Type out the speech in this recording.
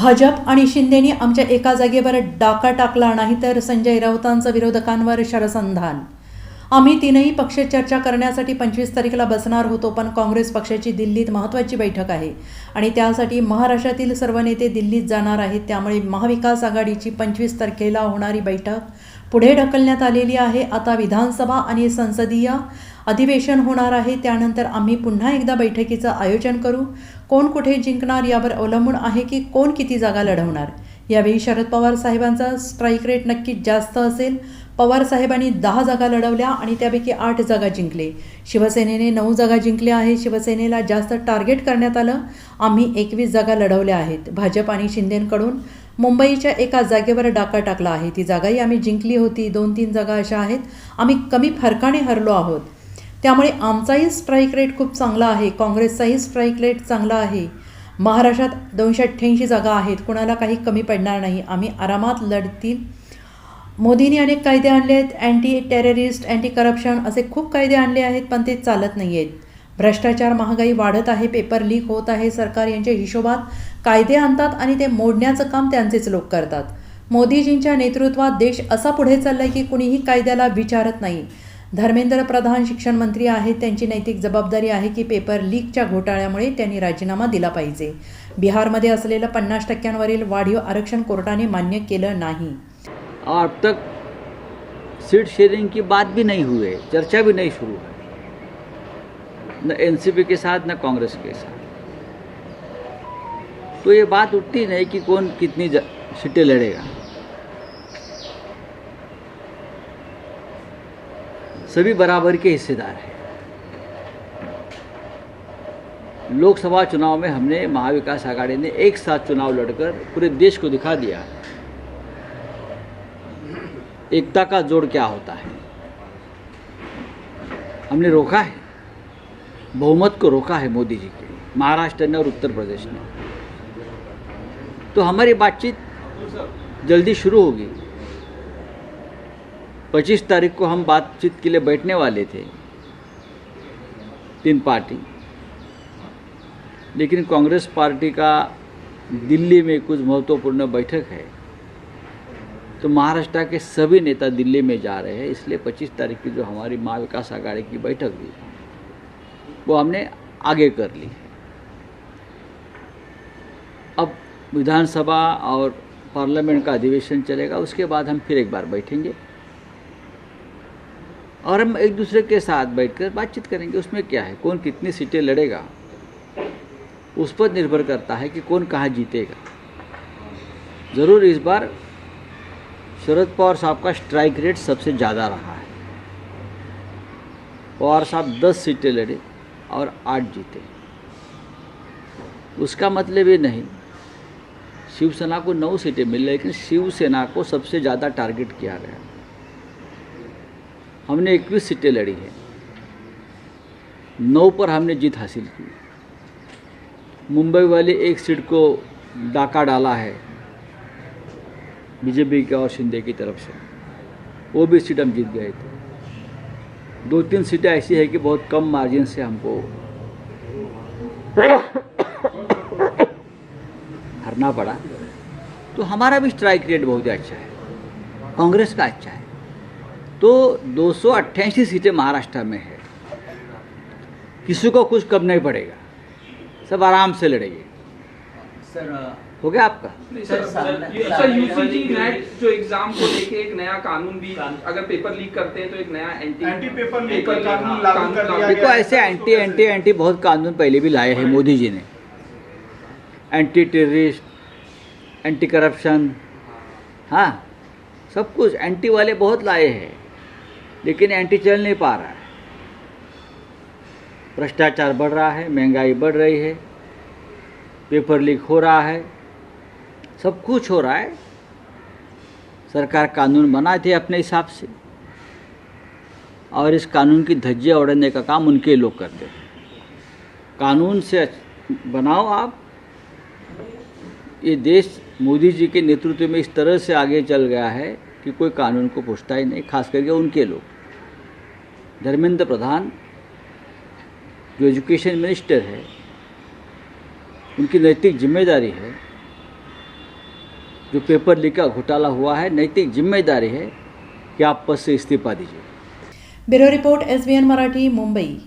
भाजप आणि शिंदेनी आमच्या एका जागेवर डाका टाकला नाही तर संजय राऊतांचं विरोधकांवर शरसंधान. आम्ही तीनही पक्ष चर्चा करण्यासाठी 25 तारखेला बसणार होतो, पण काँग्रेस पक्षाची दिल्लीत महत्त्वाची बैठक आहे आणि त्यासाठी महाराष्ट्रातील सर्व नेते दिल्लीत जाणार आहेत. त्यामुळे महाविकास आघाडीची 25 तारखेला होणारी बैठक पुढे ढकलण्यात आलेली आहे. आता विधानसभा आणि संसदीय अधिवेशन होणार आहे. त्यानंतर आम्ही पुन्हा एकदा बैठकीचं आयोजन करू. कोण कुठे जिंकणार यावर अवलंबून आहे की कोण किती जागा लढवणार. यावेळी शरद पवार साहेबांचा स्ट्राईक रेट नक्कीच जास्त असेल. पवार साहेबांनी 10 जागा लढवल्या आणि त्यापैकी 8 जागा जिंकले. शिवसेनेने 9 जागा जिंकल्या आहेत. शिवसेनेला जास्त टार्गेट करण्यात आलं. आम्ही 21 जागा लढवल्या आहेत. भाजप आणि शिंदेंकडून मुंबईच्या एका जागेवर डाका टाकला आहे. ती जागाही आम्ही जिंकली होती. 2-3 जागा अशा आहेत आम्ही कमी फरकाने हरलो आहोत. त्यामुळे आमचाही स्ट्राईक रेट खूप चांगला आहे. काँग्रेसचाही स्ट्राईक रेट चांगला आहे. महाराष्ट्रात 288 जागा आहेत. कुणाला काही कमी पडणार नाही. आम्ही आरामात लढतील. मोदींनी अनेक कायदे आणले आहेत. अँटी टेररिस्ट, अँटी करप्शन असे खूप कायदे आणले आहेत, पण ते चालत नाही आहेत. भ्रष्टाचार, महागाई वाढत आहे, पेपर लीक होत आहे. सरकार यांच्या हिशोबात कायदे आणतात आणि ते मोडण्याचं काम त्यांचेच लोक करतात. मोदीजींच्या नेतृत्वात देश असा पुढे चालला की कुणीही कायद्याला विचारत नाही. धर्मेंद्र प्रधान शिक्षण मंत्री आहेत. त्यांची नैतिक जबाबदारी आहे की पेपर लीकच्या घोटाळ्यामुळे त्यांनी राजीनामा दिला पाहिजे. बिहारमध्ये असलेलं 50% वाढीव आरक्षण कोर्टाने मान्य केलं नाही. और अब तक सीट शेयरिंग की बात भी नहीं हुई है, चर्चा भी नहीं शुरू है, न एनसीपी के साथ न कांग्रेस के साथ. तो ये बात उठती नहीं कि कौन कितनी सीटें लड़ेगा. सभी बराबर के हिस्सेदार हैं. लोकसभा चुनाव में हमने महाविकास आघाड़ी ने एक साथ चुनाव लड़कर पूरे देश को दिखा दिया एकता का जोड़ क्या होता है. हमने रोका है, बहुमत को रोका है मोदी जी के, महाराष्ट्र ने और उत्तर प्रदेश ने. तो हमारी बातचीत जल्दी शुरू होगी. 25 तारीख को हम बातचीत के लिए बैठने वाले थे 3 पार्टी, लेकिन कांग्रेस पार्टी का दिल्ली में कुछ महत्वपूर्ण बैठक है, तो महाराष्ट्र के सभी नेता दिल्ली में जा रहे हैं. इसलिए 25 तारीख की जो हमारी महाविकास आघाड़ी की बैठक थी वो हमने आगे कर ली. अब विधानसभा और पार्लियामेंट का अधिवेशन चलेगा, उसके बाद हम फिर एक बार बैठेंगे और हम एक दूसरे के साथ बैठकर बातचीत करेंगे. उसमें क्या है, कौन कितनी सीटें लड़ेगा उस पर निर्भर करता है कि कौन कहाँ जीतेगा. ज़रूर इस बार शरद पवार साहब का स्ट्राइक रेट सबसे ज़्यादा रहा है. पवार साहब 10 सीटें लड़े और 8 जीते. उसका मतलब ये नहीं, शिवसेना को 9 सीटें मिल, लेकिन शिवसेना को सबसे ज़्यादा टारगेट किया गया. हमने 21 सीटें लड़ी हैं, 9 पर हमने जीत हासिल की. मुंबई वाले एक सीट को डाका डाला है बीजेपी के और शिंदे की तरफ से, वो भी सीट हम जीत गए थे. 2-3 सीटें ऐसी है कि बहुत कम मार्जिन से हमको हारना पड़ा. तो हमारा भी स्ट्राइक रेट बहुत अच्छा है, कांग्रेस का अच्छा है. तो 288 सीटें महाराष्ट्र में है. किसी को कुछ कम नहीं पड़ेगा, सब आराम से लड़ेंगे. सर हो गया आपका. सर यूजीसी नेट जो एग्जाम को लेके एक नया कानून भी, अगर पेपर लीक करते हैं तो एक नया एंटी पेपर लीक कानून लागू कर दिया गया. देखो, ऐसे एंटी बहुत कानून पहले भी लाए हैं मोदी जी ने. एंटी टेररिस्ट, एंटी करप्शन, हाँ सब कुछ एंटी वाले बहुत लाए हैं, लेकिन एंटी चल नहीं पा रहा है. भ्रष्टाचार बढ़ रहा है, महंगाई बढ़ रही है, पेपर लीक हो रहा है, सब कुछ हो रहा है. सरकार कानून बनाए थे अपने हिसाब से, और इस कानून की धज्जियाँ उड़ाने का काम उनके लोग करते हैं. कानून से बनाओ आप. ये देश मोदी जी के नेतृत्व में इस तरह से आगे चल गया है कि कोई कानून को पूछता ही नहीं, खास करके उनके लोग. धर्मेंद्र प्रधान जो एजुकेशन मिनिस्टर है, उनकी नैतिक जिम्मेदारी है जो पेपर लीक का घोटाला हुआ है, नैतिक जिम्मेदारी है कि आप पद से इस्तीफा दीजिए। Bureau report SBN Marathi, Mumbai.